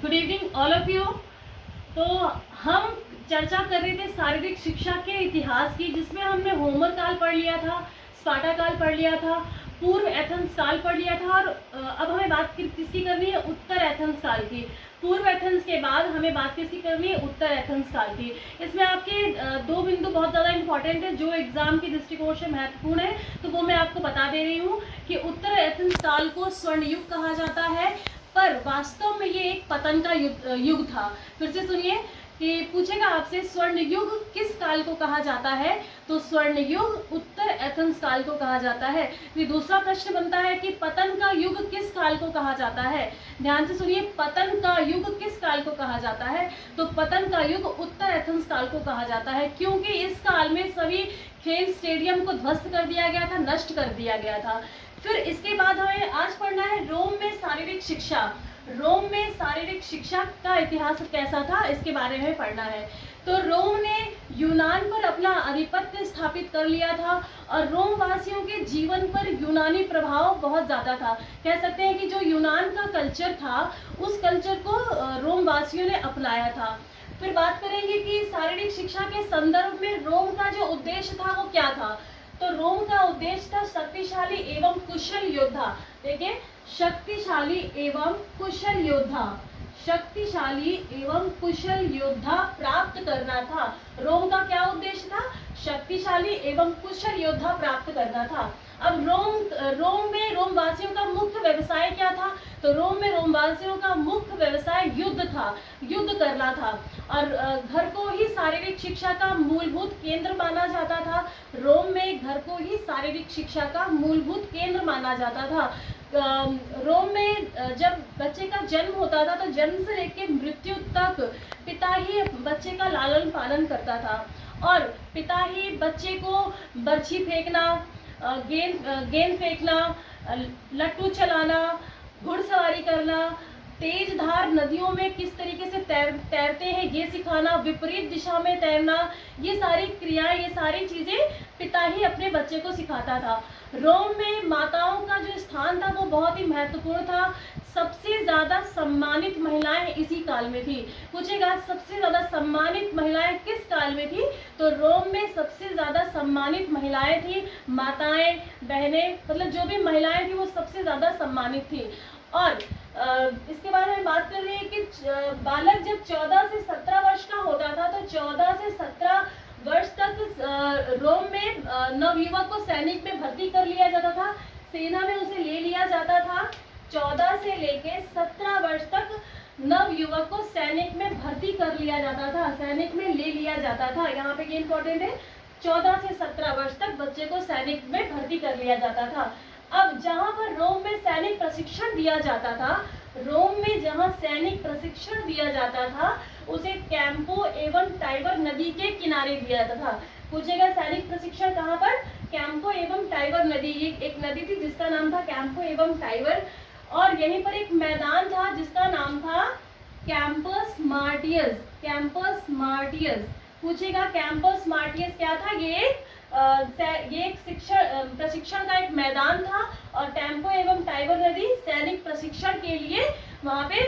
Good evening all of you. तो हम चर्चा कर रहे थे शारीरिक शिक्षा के इतिहास की, जिसमें हमने होमर काल पढ़ लिया था, स्पार्टा काल पढ़ लिया था, पूर्व एथेंस काल पढ़ लिया था और अब हमें बात किसकी करनी है, उत्तर एथेंस काल की। पूर्व एथेंस के बाद हमें बात किसकी करनी है, उत्तर एथेंस काल की। इसमें आपके दो बिंदु बहुत ज़्यादा इंपॉर्टेंट है जो एग्जाम के दृष्टिकोण से महत्वपूर्ण है, तो वो मैं आपको बता दे रही हूँ कि उत्तर एथेंस काल को स्वर्ण युग कहा जाता है, पर वास्तव में ये एक पतन का युग था। फिर से सुनिए कि पूछेगा आपसे स्वर्ण युग किस काल को कहा जाता है, तो स्वर्ण युग उत्तर एथेंस काल को कहा जाता है। फिर दूसरा प्रश्न बनता है कि पतन का युग किस काल को कहा जाता है। ध्यान से सुनिए, पतन का युग किस काल को कहा जाता है, तो पतन का युग उत्तर एथेंस काल को कहा जाता है, क्योंकि इस काल में सभी खेल स्टेडियम को ध्वस्त कर दिया गया था, नष्ट कर दिया गया था। फिर इसके बाद हमें आज पढ़ना है रोम में शारीरिक शिक्षा। रोम में शारीरिक शिक्षा का इतिहास कैसा था, इसके बारे में पढ़ना है। तो रोम ने यूनान पर अपना आधिपत्य स्थापित कर लिया था और रोम वासियों के जीवन पर यूनानी प्रभाव बहुत ज़्यादा था। कह सकते हैं कि जो यूनान का कल्चर था, उस कल्चर को रोम वासियों ने अपनाया था। फिर बात करेंगे कि शारीरिक शिक्षा के संदर्भ में रोम का जो उद्देश्य था वो क्या था, तो रोम का उद्देश्य था शक्तिशाली एवं कुशल योद्धा। देखिए, शक्तिशाली एवं कुशल योद्धा, शक्तिशाली एवं कुशल योद्धा प्राप्त करना था। रोम का क्या उद्देश्य था, शक्तिशाली एवं कुशल योद्धा प्राप्त करना था। अब रोम में रोम वासियों का मुख्य व्यवसाय क्या था, तो रोम में रोम वासियों का मुख्य व्यवसाय युद्ध था, युद्ध करना था। और घर को ही शारीरिक शिक्षा का मूलभूत केंद्र माना जाता था। रोम में घर को ही शारीरिक शिक्षा का मूलभूत केंद्र माना जाता था। रोम में जब बच्चे का जन्म होता था, तो जन्म से लेकर मृत्यु तक पिता ही बच्चे का लालन पालन करता था और पिता ही बच्चे को बर्छी फेंकना, गेंद फेंकना, लट्टू चलाना, घुड़सवारी करना, तेज धार नदियों में किस तरीके से तैरते हैं ये सिखाना, विपरीत दिशा में तैरना, ये सारी क्रियाएं, ये सारी चीजें पिता ही अपने बच्चे को सिखाता था। रोम में माताओं का जो स्थान था वो बहुत ही महत्वपूर्ण था। सबसे ज्यादा सम्मानित महिलाएं इसी काल में थी। पूछेगा सबसे ज्यादा सम्मानित महिलाएं किस काल में थी, तो रोम में सबसे ज्यादा सम्मानित महिलाएं थी, माताएं, बहनें, मतलब जो भी महिलाएं थी वो सबसे ज्यादा सम्मानित थी। और इसके बारे में बात कर रहे हैं कि बालक जब 14 से 17 वर्ष का होता था, तो 14 से 17 वर्ष तक रोम में नवयुवक को सैनिक में भर्ती कर लिया जाता था, सेना में उसे ले लिया जाता था। 14 से लेके 17 वर्ष तक नवयुवक को सैनिक में भर्ती कर लिया जाता था, सैनिक में ले लिया जाता था। यहाँ पे ये इंपॉर्टेंट है, 14 से 17 वर्ष तक बच्चे को सैनिक में भर्ती कर लिया जाता था। अब जहाँ पर रोम में सैनिक प्रशिक्षण दिया जाता था, रोम में जहाँ सैनिक प्रशिक्षण दिया जाता था उसे कैंपो एवं टाइबर नदी के किनारे दिया जाता था। पूछेगा सैनिक प्रशिक्षण कहाँ पर, कैंपो एवं टाइबर नदी, एक नदी थी जिसका नाम था कैंपो एवं टाइबर, और यहीं पर एक मैदान था जिसका नाम था कैंपस मार्टियस, कैंपस मार्टियस। पूछेगा कैंपस मार्टियस क्या था, ये एक प्रशिक्षण का एक मैदान था और टेम्पो एवं टाइबर नदी सैनिक प्रशिक्षण के लिए वहां पे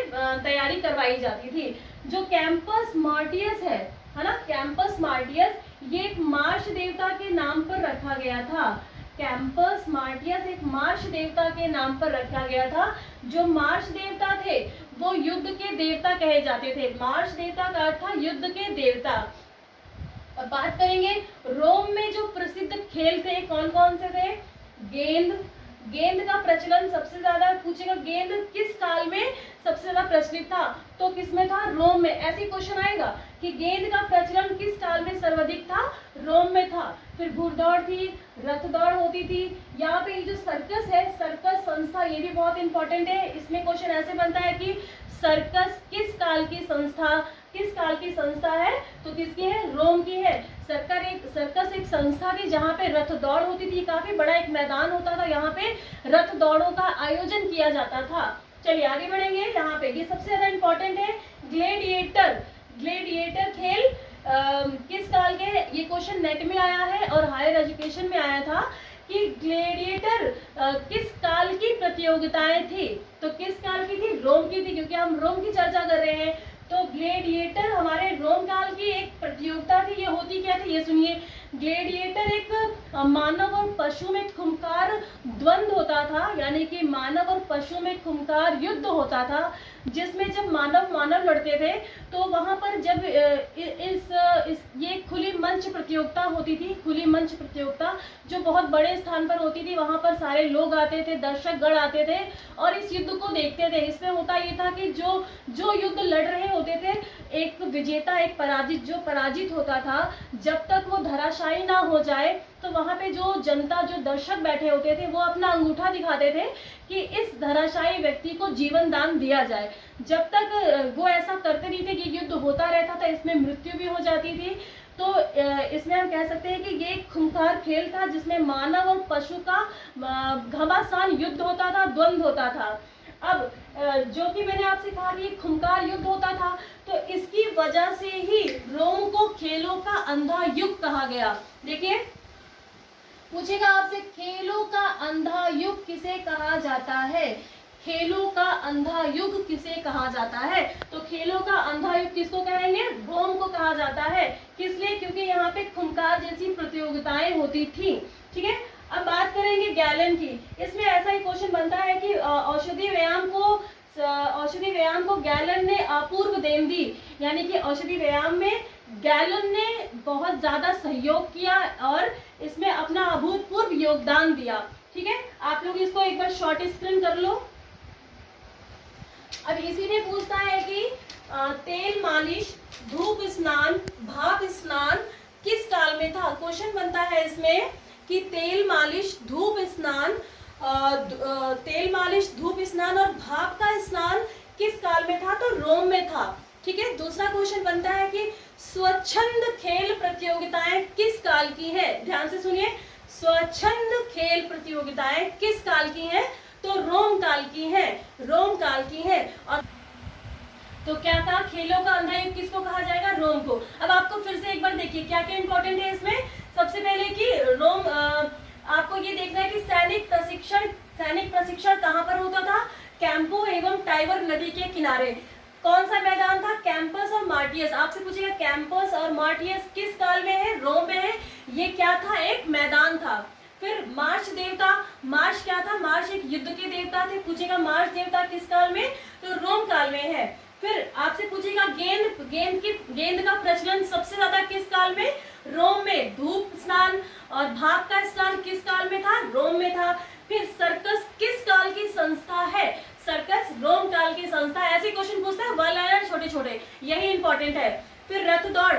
तैयारी करवाई जाती थी। जो कैंपस मार्टियस है ना, कैंपस मार्टियस ये एक मार्श देवता के नाम पर रखा गया था। कैंपस मार्टियस एक मार्श देवता के नाम पर रखा गया था। जो मार्श देवता थे वो युद्ध के देवता कहे जाते थे। मार्श देवता का अर्थ था युद्ध के देवता। अब बात करेंगे रोम में जो प्रसिद्ध खेल थे कौन कौन से थे। गेंद का प्रचलन सबसे ज्यादा, पूछेगा गेंद किस काल में सबसे ज्यादा प्रचलित था, तो किसमें था, रोम में। ऐसे क्वेश्चन आएगा कि गेंद का प्रचलन किस काल में सर्वाधिक था, रोम में था। फिर घुड़दौड़ थी, रथ दौड़ होती थी। यहाँ पे जो सर्कस है, सर्कस संस्था, ये भी बहुत इंपॉर्टेंट है। इसमें क्वेश्चन ऐसे बनता है कि सर्कस किस काल की संस्था है, तो किसकी है, रोम की है। सर्कस एक संस्था थी जहाँ पे रथ दौड़ होती थी, काफी बड़ा एक मैदान होता था, यहाँ पे रथ दौड़ों का आयोजन किया जाता था। चलिए आगे बढ़ेंगे। यहाँ पे ये सबसे ज्यादा इंपॉर्टेंट है, ग्लेडिएटर खेल किस काल के, ये क्वेश्चन नेट में आया है और हायर एजुकेशन में आया था कि ग्लेडिएटर किस काल की प्रतियोगिताएं थी। तो किस काल की थी? रोम की थी, क्योंकि हम रोम की चर्चा कर रहे हैं। तो ग्लेडिएटर हमारे रोम काल की एक प्रतियोगिता थी। ये होती क्या थी, ये सुनिए। ग्लेडिएटर एक मानव और पशु में खूंखार द्वंद्व होता था, यानी कि मानव और पशु में खूंखार युद्ध होता था, जिसमें जब मानव लड़ते थे तो वहां पर जब ये खुली मंच प्रतियोगिता होती थी, खुली मंच प्रतियोगिता जो बहुत बड़े स्थान पर होती थी, वहां पर सारे लोग आते थे, दर्शकगण आते थे और इस युद्ध को देखते थे। इसमें होता ये था कि जो युद्ध लड़ रहे होते थे, एक विजेता एक पराजित, जो पराजित होता था, जब तक वो धराशायी ना हो जाए तो वहां पे जो जनता, जो दर्शक बैठे होते थे, वो अपना अंगूठा दिखाते थे कि इस धराशायी व्यक्ति को जीवन दान दिया जाए। जब तक वो ऐसा करते नहीं थे कि युद्ध होता रहता था, इसमें मृत्यु भी हो जाती थी। तो इसमें हम कह सकते हैं कि ये एक खूंखार खेल था, जिसमें मानव और पशु का घमासान युद्ध होता था, द्वंद्व होता था। अब जो कि मैंने आपसे कहा कि खूंखार युद्ध होता था, तो इसकी वजह से ही रोम को खेलों का अंधा युग कहा गया। देखिए, पूछेगा आपसे, खेलों का अंधा युग किसे कहा जाता है? खेलों का अंधा युग किसे कहा जाता है? तो खेलों का अंधा युग किसको कहेंगे? रोम को कहा जाता है। किस लिए? क्योंकि यहाँ पे खूंखार जैसी प्रतियोगिताएं होती थी। ठीक है, अब बात करेंगे गैलन की। इसमें ऐसा ही क्वेश्चन बनता है कि औषधि व्यायाम को गैलन ने अपूर्व देन दी, यानी कि औषधि व्यायाम में गैलन ने बहुत ज्यादा सहयोग किया और इसमें अपना अभूतपूर्व योगदान दिया। ठीक है, आप लोग इसको एक बार शॉर्ट स्क्रीन कर लो। अब इसी में पूछता है कि तेल मालिश, धूप स्नान, भाप स्नान किस काल में था? क्वेश्चन बनता है इसमें कि तेल मालिश, धूप स्नान और भाप का स्नान किस काल में था? तो रोम में था। ठीक है, दूसरा क्वेश्चन बनता है कि स्वच्छंद खेल प्रतियोगिताएं किस काल की है? ध्यान से सुनिए, स्वच्छंद खेल प्रतियोगिताएं किस काल की हैं? तो रोम काल की है, रोम काल की है। और तो क्या कहा, खेलों का अंधा युग किसको कहा जाएगा? रोम को। अब आपको फिर से एक बार देखिए क्या क्या इंपॉर्टेंट है इसमें। सबसे पहले कि रोम, आपको ये देखना है कि सैनिक प्रशिक्षण कहाँ पर होता था? कैंपो एवं टाइबर नदी के किनारे। कौन सा मैदान था? कैंपस और मार्टियस। आपसे पूछेगा कैंपस और मार्टियस किस काल में है? रोम में है। ये क्या था? एक मैदान था। फिर मार्च देवता, मार्च क्या था? मार्च एक युद्ध के देवता थे। पूछेगा मार्च देवता किस काल में? तो रोम काल में है। फिर आपसे पूछेगा गेंद का प्रचलन सबसे ज्यादा किस काल में? रोम में। धूप स्नान और भाप का स्नान किस काल में था? रोम में था। फिर सर्कस किस काल की संस्था है? सर्कस रोम काल की संस्था। ऐसे क्वेश्चन पूछता है, वन लाइनर छोटे छोटे, यही इंपॉर्टेंट है। फिर रथ दौड़,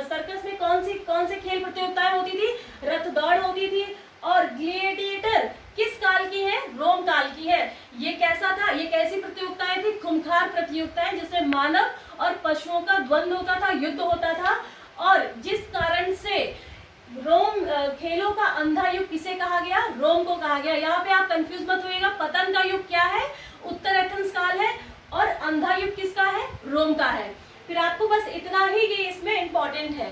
सर्कस में कौन से खेल प्रतियोगिताएं होती थी? रथ दौड़ होती थी। और ग्लेडिएटर किस काल की है? रोम काल की है। ये कैसा था? ये कैसी प्रतियोगिताएं थी? खूंखार प्रतियोगिताएं, जिसमें मानव और पशुओं का द्वंद्व होता था, युद्ध होता था, और जिस कारण से रोम खेलों का अंधा युग किसे कहा गया? रोम को कहा गया। यहाँ पे आप कंफ्यूज मत होइएगा, पतन का युग क्या है? उत्तर एथेंस काल है, और अंधा युग किसका है? रोम का है। फिर आपको बस इतना ही ये इसमें इंपॉर्टेंट है।